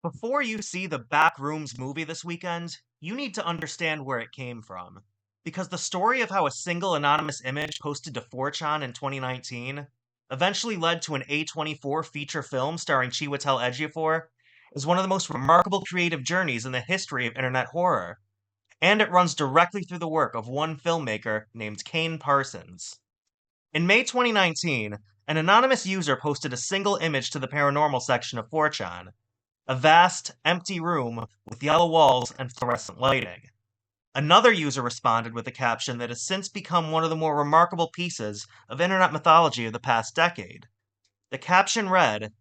Before you see the Backrooms movie this weekend, you need to understand where it came from. Because the story of how a single anonymous image posted to 4chan in 2019 eventually led to an A24 feature film starring Chiwetel Ejiofor is one of the most remarkable creative journeys in the history of internet horror. And it runs directly through the work of one filmmaker named Kane Parsons. In May 2019, an anonymous user posted a single image to the paranormal section of 4chan, a vast, empty room with yellow walls and fluorescent lighting. Another user responded with a caption that has since become one of the more remarkable pieces of internet mythology of the past decade. The caption read,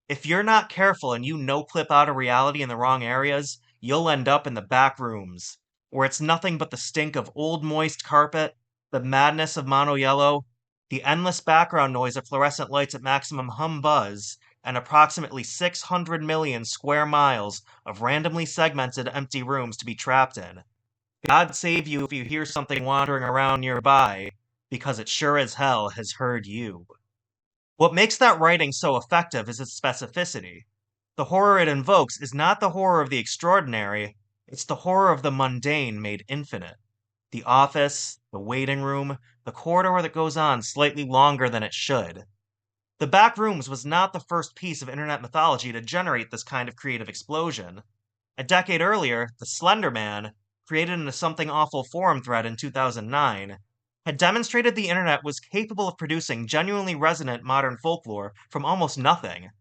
"If you're not careful and you no-clip out of reality in the wrong areas, you'll end up in the back rooms, where it's nothing but the stink of old moist carpet, the madness of mono yellow, the endless background noise of fluorescent lights at maximum hum buzz, and approximately 600 million square miles of randomly segmented empty rooms to be trapped in. God save you if you hear something wandering around nearby, because it sure as hell has heard you." What makes that writing so effective is its specificity. The horror it invokes is not the horror of the extraordinary, it's the horror of the mundane made infinite. The office, the waiting room, the corridor that goes on slightly longer than it should. The Backrooms was not the first piece of internet mythology to generate this kind of creative explosion. A decade earlier, the Slender Man, created in a Something Awful forum thread in 2009, had demonstrated the internet was capable of producing genuinely resonant modern folklore from almost nothing.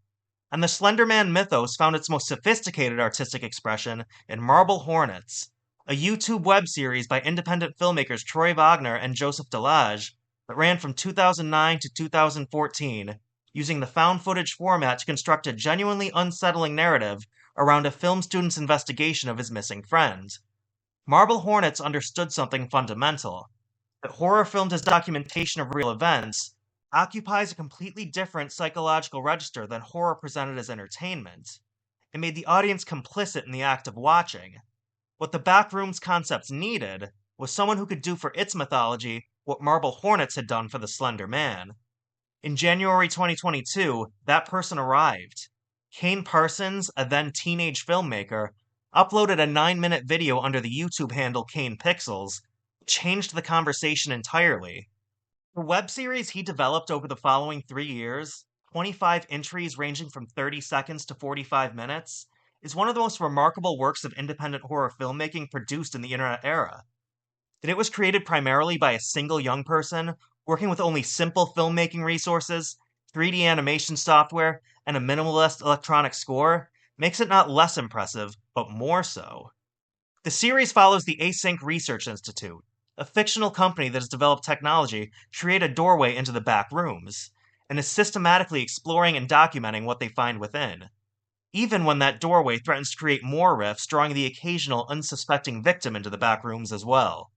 And the Slender Man mythos found its most sophisticated artistic expression in Marble Hornets, a YouTube web series by independent filmmakers Troy Wagner and Joseph Delage that ran from 2009 to 2014, using the found footage format to construct a genuinely unsettling narrative around a film student's investigation of his missing friend. Marble Hornets understood something fundamental: that horror filmed as documentation of real events occupies a completely different psychological register than horror presented as entertainment. It made the audience complicit in the act of watching. What the Backrooms concepts needed was someone who could do for its mythology what Marble Hornets had done for the Slender Man. In January 2022, that person arrived. Kane Parsons, a then teenage filmmaker, uploaded a 9-minute video under the YouTube handle Kane Pixels, changed the conversation entirely. The web series he developed over the following 3 years, 25 entries ranging from 30 seconds to 45 minutes, is one of the most remarkable works of independent horror filmmaking produced in the internet era. That it was created primarily by a single young person, working with only simple filmmaking resources, 3D animation software, and a minimalist electronic score, makes it not less impressive, but more so. The series follows the Async Research Institute, a fictional company that has developed technology to create a doorway into the back rooms, and is systematically exploring and documenting what they find within, even when that doorway threatens to create more rifts, drawing the occasional unsuspecting victim into the back rooms as well.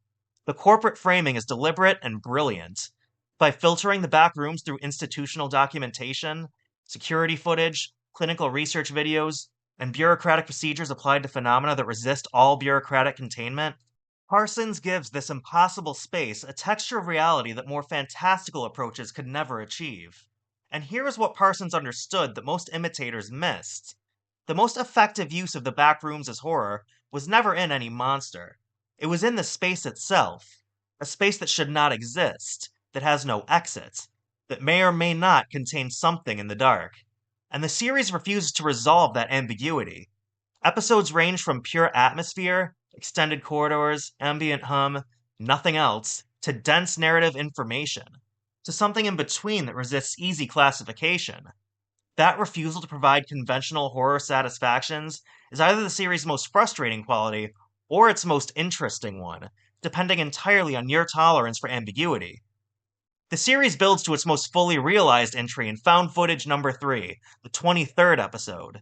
The corporate framing is deliberate and brilliant. By filtering the back rooms through institutional documentation, security footage, clinical research videos, and bureaucratic procedures applied to phenomena that resist all bureaucratic containment, Parsons gives this impossible space a texture of reality that more fantastical approaches could never achieve. And here is what Parsons understood that most imitators missed. The most effective use of the back rooms as horror was never in any monster. It was in the space itself, a space that should not exist, that has no exit, that may or may not contain something in the dark. And the series refuses to resolve that ambiguity. Episodes range from pure atmosphere, extended corridors, ambient hum, nothing else, to dense narrative information, to something in between that resists easy classification. That refusal to provide conventional horror satisfactions is either the series' most frustrating quality or its most interesting one, depending entirely on your tolerance for ambiguity. The series builds to its most fully realized entry in Found Footage number 3, the 23rd episode.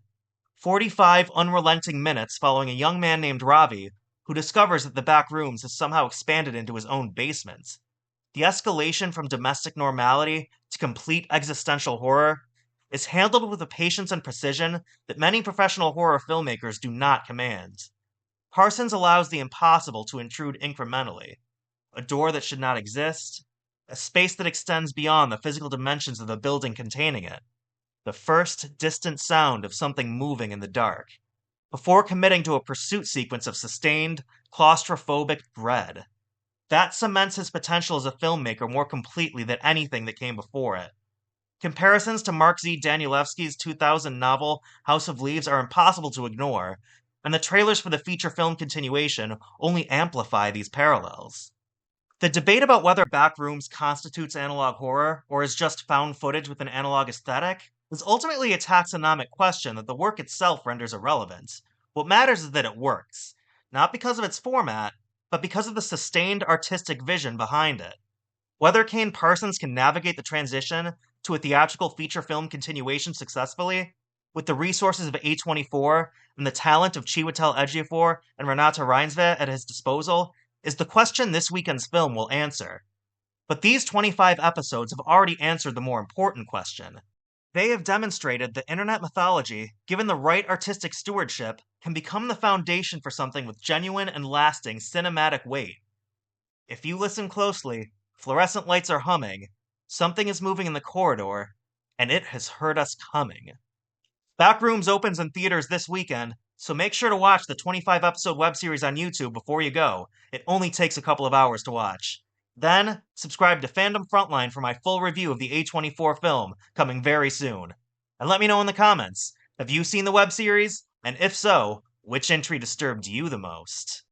45 unrelenting minutes following a young man named Ravi, who discovers that the back rooms has somehow expanded into his own basement. The escalation from domestic normality to complete existential horror is handled with a patience and precision that many professional horror filmmakers do not command. Parsons allows the impossible to intrude incrementally. A door that should not exist, a space that extends beyond the physical dimensions of the building containing it. The first distant sound of something moving in the dark. before committing to a pursuit sequence of sustained, claustrophobic dread. That cements his potential as a filmmaker more completely than anything that came before it. Comparisons to Mark Z. Danielewski's 2000 novel House of Leaves are impossible to ignore, and the trailers for the feature film continuation only amplify these parallels. The debate about whether Backrooms constitutes analog horror or is just found footage with an analog aesthetic is ultimately a taxonomic question that the work itself renders irrelevant. What matters is that it works, not because of its format, but because of the sustained artistic vision behind it. Whether Kane Parsons can navigate the transition to a theatrical feature film continuation successfully, with the resources of A24 and the talent of Chiwetel Ejiofor and Renata Reinsve at his disposal, is the question this weekend's film will answer. But these 25 episodes have already answered the more important question. They have demonstrated that internet mythology, given the right artistic stewardship, can become the foundation for something with genuine and lasting cinematic weight. If you listen closely, fluorescent lights are humming, something is moving in the corridor, and it has heard us coming. Backrooms opens in theaters this weekend, so make sure to watch the 25-episode webseries on YouTube before you go. It only takes a couple of hours to watch. Then, subscribe to Fandom Frontline for my full review of the A24 film, coming very soon. And let me know in the comments, have you seen the webseries? And if so, which entry disturbed you the most?